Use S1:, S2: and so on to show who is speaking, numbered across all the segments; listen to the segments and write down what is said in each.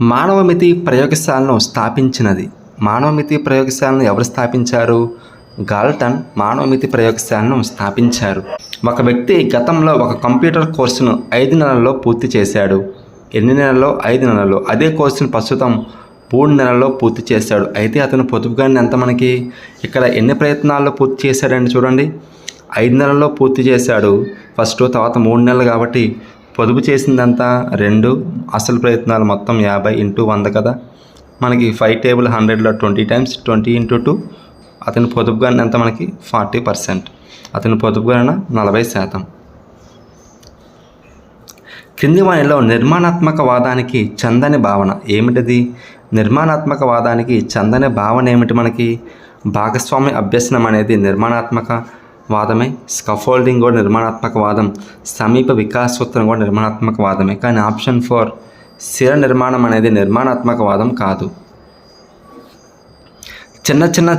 S1: మానవమితి ప్రయోగశాలను స్థాపించినది. మానవమితి ప్రయోగశాలను ఎవరు స్థాపించారు? గాల్టన్ మానవమితి ప్రయోగశాలను స్థాపించారు. ఒక వ్యక్తి గతంలో ఒక కంప్యూటర్ కోర్సును 5 నెలల్లో పూర్తి చేశాడు. ఎన్ని నెలల్లో? 5 నెలల్లో. అదే కోర్సును ప్రస్తుతం 3 నెలల్లో పూర్తి చేశాడు. అయితే అతను పొదుపుగానే ఎంత మనకి ఇక్కడ ఎన్ని ప్రయత్నాల్లో పూర్తి చేశాడండి చూడండి. 5 నెలల్లో పూర్తి చేశాడు ఫస్ట్, తర్వాత 3 నెలలు కాబట్టి పొదుపు చేసిందంతా 2, అసలు ప్రయత్నాలు మొత్తం 50 × 100 కదా. మనకి 5 టేబుల్ 100లో 20 టైమ్స్ 20 × 2. అతని పొదుపుగా ఎంత మనకి 40%. అతని పొదుపుగా 40%. క్రింది వానిలో నిర్మాణాత్మక వాదానికి చందని భావన ఏమిటది? నిర్మాణాత్మక వాదానికి చందని భావన ఏమిటి మనకి? భాగస్వామ్య అభ్యసనం అనేది నిర్మాణాత్మక వాదమే, స్కఫోల్డింగ్ కూడా నిర్మాణాత్మక వాదం, సమీప వికాస సూత్రం కూడా నిర్మాణాత్మక వాదమే. కానీ ఆప్షన్ 4 స్థిర నిర్మాణం అనేది నిర్మాణాత్మక వాదం కాదు. చిన్న చిన్న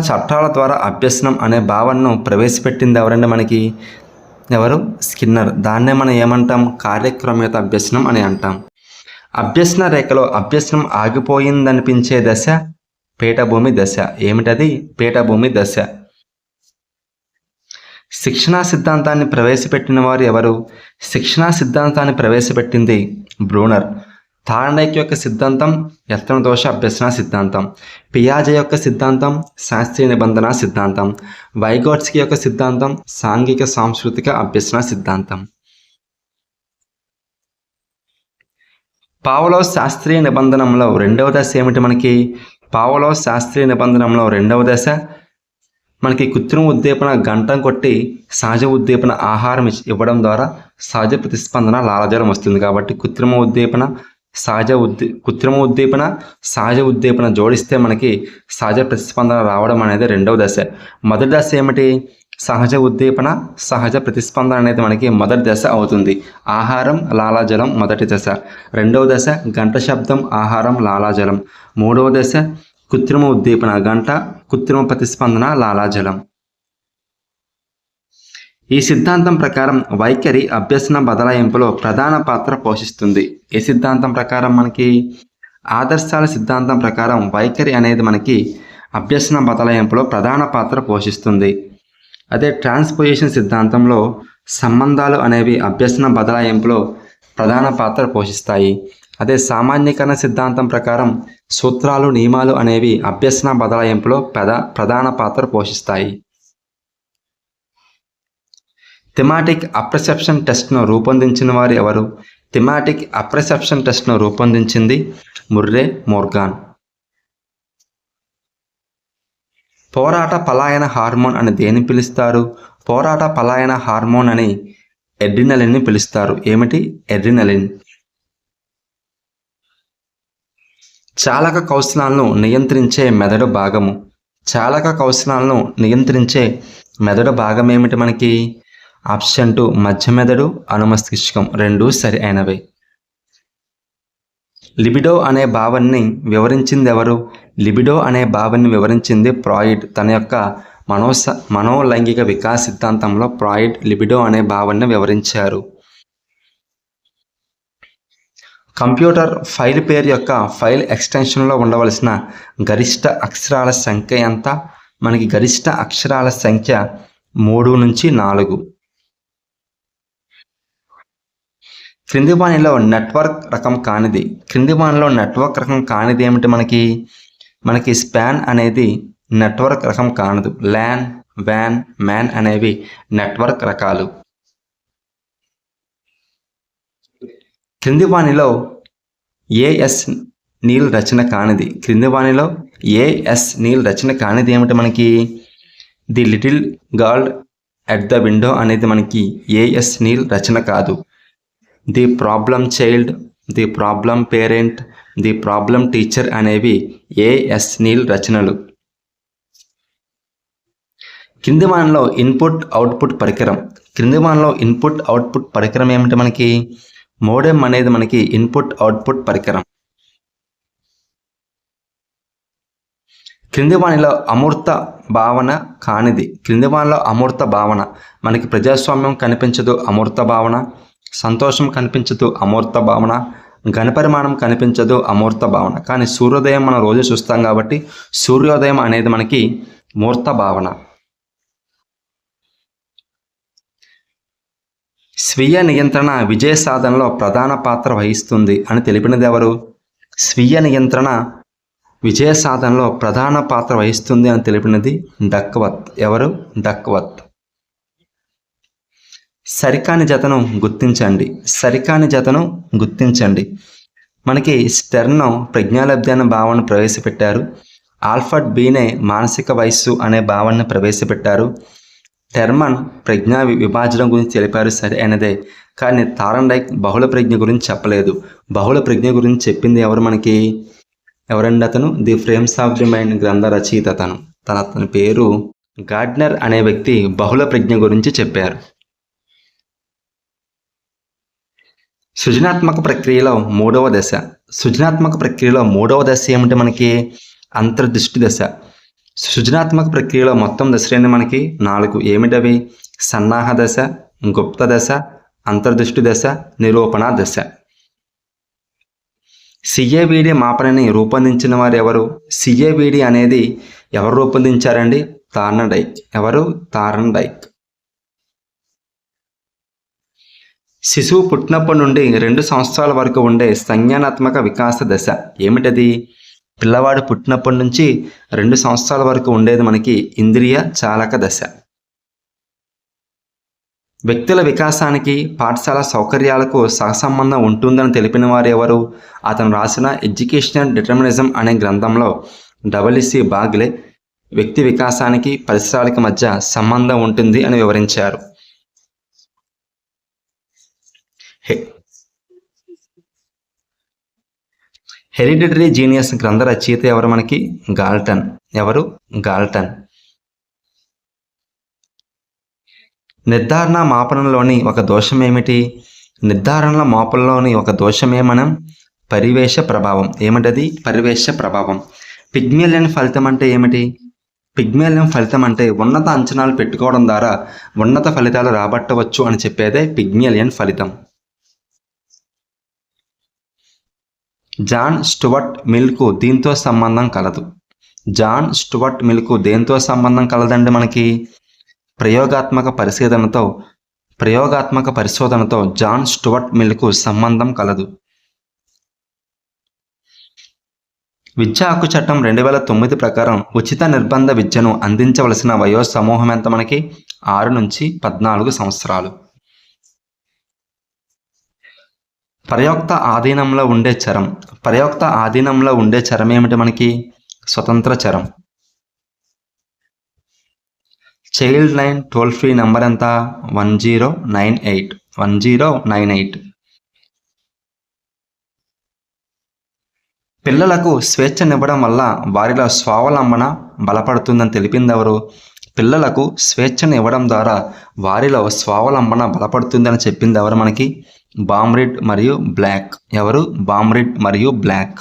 S1: చట్టాల ద్వారా అభ్యసనం అనే భావనను ప్రవేశపెట్టింది ఎవరండి మనకి? ఎవరు? స్కిన్నర్. దాన్నే మనం ఏమంటాం? కార్యక్రమయుత అభ్యసనం అని అంటాం. అభ్యసన రేఖలో అభ్యసనం ఆగిపోయిందనిపించే దశ పీఠభూమి దశ. ఏమిటది? పీఠభూమి దశ. శిక్షణా సిద్ధాంతాన్ని ప్రవేశపెట్టిన వారు ఎవరు? శిక్షణా సిద్ధాంతాన్ని ప్రవేశపెట్టింది బ్రూనర్. థార్ండైక్ యొక్క సిద్ధాంతం యత్న దోష అభ్యసన సిద్ధాంతం. పియాజే యొక్క సిద్ధాంతం శాస్త్రీయ నిబంధన సిద్ధాంతం. వైగోట్స్కీ యొక్క సిద్ధాంతం సాంఘిక సాంస్కృతిక అభ్యసన సిద్ధాంతం. పావలో శాస్త్రీయ నిబంధనలో రెండవ దశ ఏమిటి మనకి? పావలో శాస్త్రీయ నిబంధనలో రెండవ దశ మనకి కృత్రిమ ఉద్దీపన గంటం కొట్టి సహజ ఉద్దీపన ఆహారం ఇవ్వడం ద్వారా సహజ ప్రతిస్పందన లాలాజలం వస్తుంది. కాబట్టి కృత్రిమ ఉద్దీపన సహజ ఉద్దీపన జోడిస్తే మనకి సహజ ప్రతిస్పందన రావడం అనేది రెండవ దశ. మొదటి దశ ఏమిటి? సహజ ఉద్దీపన సహజ ప్రతిస్పందన అనేది మనకి మొదటి దశ అవుతుంది. ఆహారం లాలాజలం మొదటి దశ. రెండవ దశ గంట శబ్దం ఆహారం లాలాజలం. మూడవ దశ కృత్రిమ ఉద్దీపన గంట కృత్రిమ ప్రతిస్పందన లాలాజలం. ఈ సిద్ధాంతం ప్రకారం వైఖరి అభ్యసన బదలాయింపులో ప్రధాన పాత్ర పోషిస్తుంది. ఈ సిద్ధాంతం ప్రకారం మనకి ఆదర్శాల సిద్ధాంతం ప్రకారం వైఖరి అనేది మనకి అభ్యసన బదలాయింపులో ప్రధాన పాత్ర పోషిస్తుంది. అదే ట్రాన్స్పోజిషన్ సిద్ధాంతంలో సంబంధాలు అనేవి అభ్యసన బదలాయింపులో ప్రధాన పాత్ర పోషిస్తాయి. అదే సామాన్యీకరణ సిద్ధాంతం ప్రకారం సూత్రాలు నియమాలు అనేవి అభ్యసన బదలాయింపులో ప్రధాన పాత్ర పోషిస్తాయి. థిమాటిక్ అప్రసెప్షన్ టెస్ట్ను రూపొందించిన వారు ఎవరు? థిమాటిక్ అప్రసెప్షన్ టెస్ట్ను రూపొందించింది ముర్రే మోర్గాన్. పోరాట పలాయన హార్మోన్ అని దేని పిలుస్తారు? పోరాట పలాయన హార్మోన్ అని ఎడ్రినలిన్ని పిలుస్తారు. ఏమిటి? ఎడ్రినలిన్. చాలక కౌశలాలను నియంత్రించే మెదడు భాగము. చాలక కౌశలాలను నియంత్రించే మెదడు భాగం ఏమిటి మనకి? ఆప్షన్ 2 మధ్య మెదడు, అనుమస్తిష్కం. 2 సరి అయినవే. లిబిడో అనే భావాన్ని వివరించింది ఎవరు? లిబిడో అనే భావాన్ని వివరించింది ఫ్రాయిడ్. తన యొక్క మనోలైంగిక వికాస సిద్ధాంతంలో ఫ్రాయిడ్ లిబిడో అనే భావాన్ని వివరించారు. కంప్యూటర్ ఫైల్ పేరు యొక్క ఫైల్ ఎక్స్టెన్షన్లో ఉండవలసిన గరిష్ట అక్షరాల సంఖ్య ఎంత? మనకి గరిష్ట అక్షరాల సంఖ్య 3 నుంచి 4. క్రింది వానిలో నెట్వర్క్ రకం కానిది. క్రింది వానిలో నెట్వర్క్ రకం కానిది ఏమిటి మనకి స్పాన్ అనేది నెట్వర్క్ రకం కానదు. ల్యాన్, వ్యాన్, మ్యాన్ అనేవి నెట్వర్క్ రకాలు. క్రింది వానిలో ఏఎస్ నీల్ రచన కానిది. క్రింది వానిలో ఏఎస్ నీల్ రచన కానిది ఏమిటి మనకి? The little girl at the window అనేది మనకి ఏఎస్ నీల్ రచన కాదు. The problem child, the problem parent, the problem teacher అనేవి ఏఎస్ నీల్ రచనలు. క్రింది వానిలో ఇన్పుట్ అవుట్పుట్ పరికరం. క్రింది వానిలో ఇన్పుట్ అవుట్పుట్ పరికరం ఏమిటి మనకి? మోడెం అనేది మనకి ఇన్పుట్ అవుట్పుట్ పరికరం. క్రింది వానిలో అమూర్త భావన కానిది. క్రింది వానిలో అమూర్త భావన మనకి ప్రజాస్వామ్యం కనిపించదు. అమూర్త భావన. సంతోషం కనిపించదు, అమూర్త భావన. ఘనపరిమాణం కనిపించదు, అమూర్త భావన. కానీ సూర్యోదయం మనం రోజు చూస్తాం కాబట్టి సూర్యోదయం అనేది మనకి మూర్త భావన. స్వీయ నియంత్రణ విజయ సాధనలో ప్రధాన పాత్ర వహిస్తుంది అని తెలిపినది ఎవరు? స్వీయ నియంత్రణ విజయ సాధనలో ప్రధాన పాత్ర వహిస్తుంది అని తెలిపినది డక్వర్త్. ఎవరు? డక్వర్త్. సరికాని జతను గుర్తించండి. సరికాని జతను గుర్తించండి. మనకి స్టెర్న్ ప్రజ్ఞాలబ్ధి అనే భావనను ప్రవేశపెట్టారు. ఆల్ఫర్డ్ బీనే మానసిక వయస్సు అనే భావనను ప్రవేశపెట్టారు. టెర్మన్ ప్రజ్ఞా విభాజనం గురించి తెలిపారు, సరే అయినదే. కానీ థార్న్డైక్ బహుళ ప్రజ్ఞ గురించి చెప్పలేదు. బహుళ ప్రజ్ఞ గురించి చెప్పింది ఎవరు మనకి? ఎవరండి అతను? The frames of the mind గ్రంథ రచయిత అతని పేరు గార్డ్నర్ అనే వ్యక్తి బహుళ ప్రజ్ఞ గురించి చెప్పారు. సృజనాత్మక ప్రక్రియలో మూడవ దశ. సృజనాత్మక ప్రక్రియలో మూడవ దశ ఏమిటి మనకి? అంతర్దృష్టి దశ. సృజనాత్మక ప్రక్రియలో మొత్తం దశలేని మనకి 4. ఏమిటవి? సన్నాహ దశ, గుప్త దశ, అంతర్దృష్టి దశ, నిరూపణ దశ. సిఏవిడి మాపనని రూపొందించిన వారు ఎవరు? సిఏవిడి అనేది ఎవరు రూపొందించారండి? థార్న్డైక్. ఎవరు? థార్న్డైక్. శిశువు పుట్టినప్పటి నుండి 2 సంవత్సరాల వరకు ఉండే సంజ్ఞానాత్మక వికాస దశ ఏమిటది? పిల్లవాడు పుట్టినప్పటి నుంచి 2 సంవత్సరాల వరకు ఉండేది మనకి ఇంద్రియ చాలక దశ. వ్యక్తుల వికాసానికి పాఠశాల సౌకర్యాలకు సహసంబంధం ఉంటుందని తెలిపిన వారు ఎవరు? అతను రాసిన ఎడ్యుకేషనల్ డిటర్మినిజం అనే గ్రంథంలో డబ్ల్యూసి బాగ్లే వ్యక్తి వికాసానికి పరిసరాలకి మధ్య సంబంధం ఉంటుంది అని వివరించారు. హెరిడిటరీ జీనియస్ గ్రంథ రచయిత ఎవరు మనకి? గాల్టన్. ఎవరు? గాల్టన్. నిర్ధారణ మాపనంలోని ఒక దోషం ఏమిటి? నిర్ధారణల మాపనలోని ఒక దోషమే మనం పరివేశ ప్రభావం. ఏమిటది? పరివేశ ప్రభావం. పిగ్మేలియన్ ఫలితం అంటే ఏమిటి? పిగ్మేలియన్ ఫలితం అంటే ఉన్నత అంచనాలు పెట్టుకోవడం ద్వారా ఉన్నత ఫలితాలు రాబట్టవచ్చు అని చెప్పేదే పిగ్మేలియన్ ఫలితం. జాన్ స్టువర్ట్ మిల్కు దీంతో సంబంధం కలదు. జాన్ స్టువర్ట్ మిల్కు దేంతో సంబంధం కలదండి మనకి? ప్రయోగాత్మక పరిశోధనతో జాన్ స్టువర్ట్ మిల్కు సంబంధం కలదు. విద్యా హక్కు చట్టం 2009 ప్రకారం ఉచిత నిర్బంధ విద్యను అందించవలసిన వయో సమూహం ఎంత మనకి? 6 నుంచి 14 సంవత్సరాలు. పరయోక్త ఆధీనంలో ఉండే చరం. పరయోక్త ఆధీనంలో ఉండే చరం ఏమిటి మనకి? స్వతంత్ర చరం. Child line toll free number ఎంత? 1098. పిల్లలకు స్వేచ్ఛనివ్వడం వల్ల వారిలో స్వావలంబన బలపడుతుందని తెలిపింది ఎవరు? పిల్లలకు స్వేచ్ఛను ఇవ్వడం ద్వారా వారిలో స్వావలంబన బలపడుతుందని చెప్పింది ఎవరు మనకి? బామ్రిడ్ మరియు బ్లాక్. ఎవరు? బామ్రిడ్ మరియు బ్లాక్.